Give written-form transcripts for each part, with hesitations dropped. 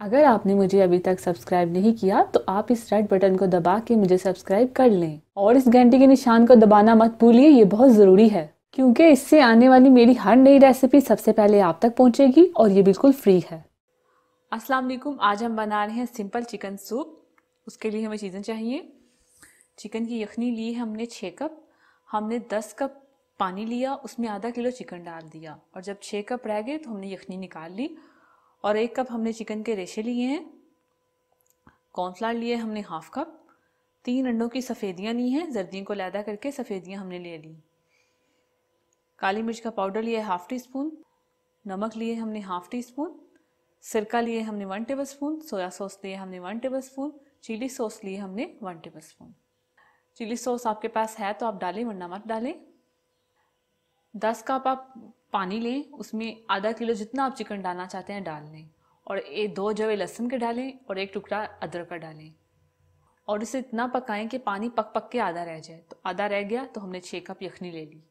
अगर आपने मुझे अभी तक सब्सक्राइब नहीं किया तो आप इस रेड बटन को दबा के मुझे सब्सक्राइब कर लें और इस घंटी के निशान को दबाना मत भूलिए, ये बहुत ज़रूरी है क्योंकि इससे आने वाली मेरी हर नई रेसिपी सबसे पहले आप तक पहुंचेगी और ये बिल्कुल फ्री है। अस्सलाम वालेकुम, आज हम बना रहे हैं सिंपल चिकन सूप। उसके लिए हमें चीज़ें चाहिए। चिकन की यखनी ली है हमने 6 कप। हमने 10 कप पानी लिया, उसमें आधा किलो चिकन डाल दिया और जब 6 कप रह गए तो हमने यखनी निकाल ली। और 1 कप हमने चिकन के रेशे लिए हैं। कॉर्नफ्लावर लिए हमने हाफ कप। 3 अंडों की सफ़ेदियाँ ली हैं, जर्दियों को लैदा करके सफ़ेदियाँ हमने ले ली। काली मिर्च का पाउडर लिया है हाफ टी स्पून। नमक लिए हमने हाफ टी स्पून। सिरका लिए हमने 1 टेबल स्पून। सोया सॉस लिए हमने 1 टेबल स्पून। चिली सॉस लिए हमने 1 टेबल स्पून। चिली सॉस आपके पास है तो आप डालें, वरना मत डालें। 10 कप आप पानी लें, उसमें आधा किलो जितना आप चिकन डालना चाहते हैं डाल लें और 2 जवे लहसुन के डालें और 1 टुकड़ा अदरक का डालें और इसे इतना पकाएं कि पानी पक पक के आधा रह जाए। तो आधा रह गया तो हमने 6 कप यखनी ले ली।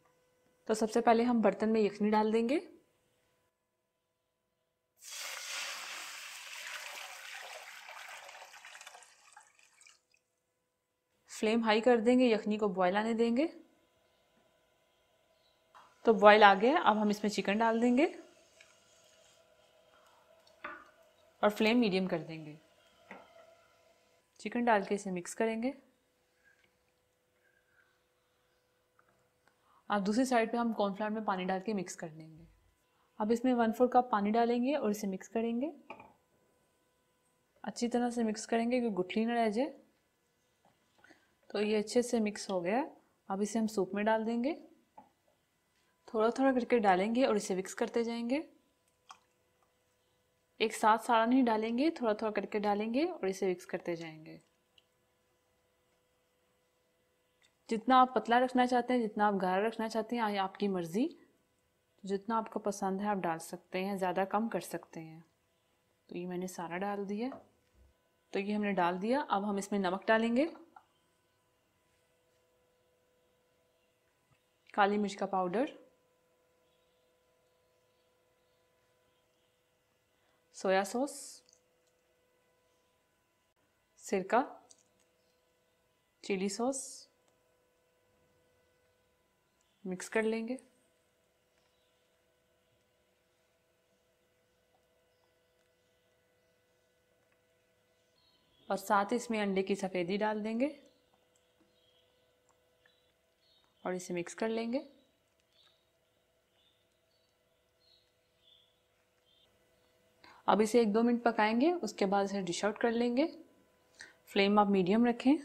तो सबसे पहले हम बर्तन में यखनी डाल देंगे। फ्लेम हाई कर देंगे, यखनी को बॉयल आने देंगे। तो बॉयल आ गया, अब हम इसमें चिकन डाल देंगे और फ्लेम मीडियम कर देंगे। चिकन डाल के इसे मिक्स करेंगे। अब दूसरी साइड पे हम कॉर्नफ्लावर में पानी डाल के मिक्स कर लेंगे। अब इसमें 1/4 कप पानी डालेंगे और इसे मिक्स करेंगे। अच्छी तरह से मिक्स करेंगे कि गुठली न रह जाए। तो ये अच्छे से मिक्स हो गया। अब इसे हम सूप में डाल देंगे। थोड़ा थोड़ा करके डालेंगे और इसे मिक्स करते जाएंगे। एक साथ सारा नहीं डालेंगे, थोड़ा थोड़ा करके डालेंगे और इसे मिक्स करते जाएंगे। जितना आप पतला रखना चाहते हैं, जितना आप गाढ़ा रखना चाहते हैं, आपकी मर्ज़ी। जितना आपको पसंद है आप डाल सकते हैं, ज़्यादा कम कर सकते हैं। तो ये मैंने सारा डाल दिया। तो ये हमने डाल दिया। अब हम इसमें नमक डालेंगे, काली मिर्च का पाउडर, सोया सॉस, सिरका, चिली सॉस। मिक्स कर लेंगे। और साथ ही इसमें अंडे की सफ़ेदी डाल देंगे और इसे मिक्स कर लेंगे। अब इसे 1-2 मिनट पकाएंगे, उसके बाद इसे डिश आउट कर लेंगे। फ्लेम आप मीडियम रखें।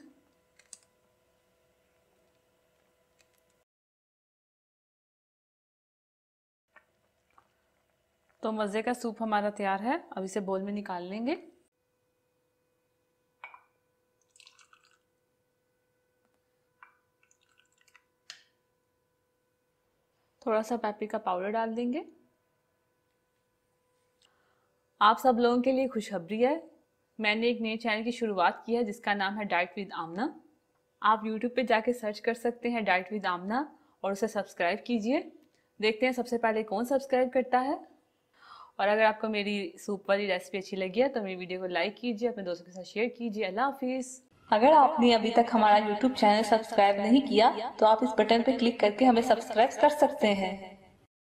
तो मज़े का सूप हमारा तैयार है। अब इसे बोल में निकाल लेंगे। थोड़ा सा पेपरिका पाउडर डाल देंगे। आप सब लोगों के लिए खुशखबरी है, मैंने एक नए चैनल की शुरुआत की है जिसका नाम है डाइट विद आमना। आप यूट्यूब पे जाके सर्च कर सकते हैं डाइट विद आमना और उसे सब्सक्राइब कीजिए। देखते हैं सबसे पहले कौन सब्सक्राइब करता है। और अगर आपको मेरी सूप वाली रेसिपी अच्छी लगी है तो मेरी वीडियो को लाइक कीजिए, अपने दोस्तों के साथ शेयर कीजिए। अल्लाह हाफिज़। अगर आपने अभी तक हमारा YouTube चैनल सब्सक्राइब नहीं किया तो आप इस बटन पर क्लिक करके हमें सब्सक्राइब कर सकते हैं।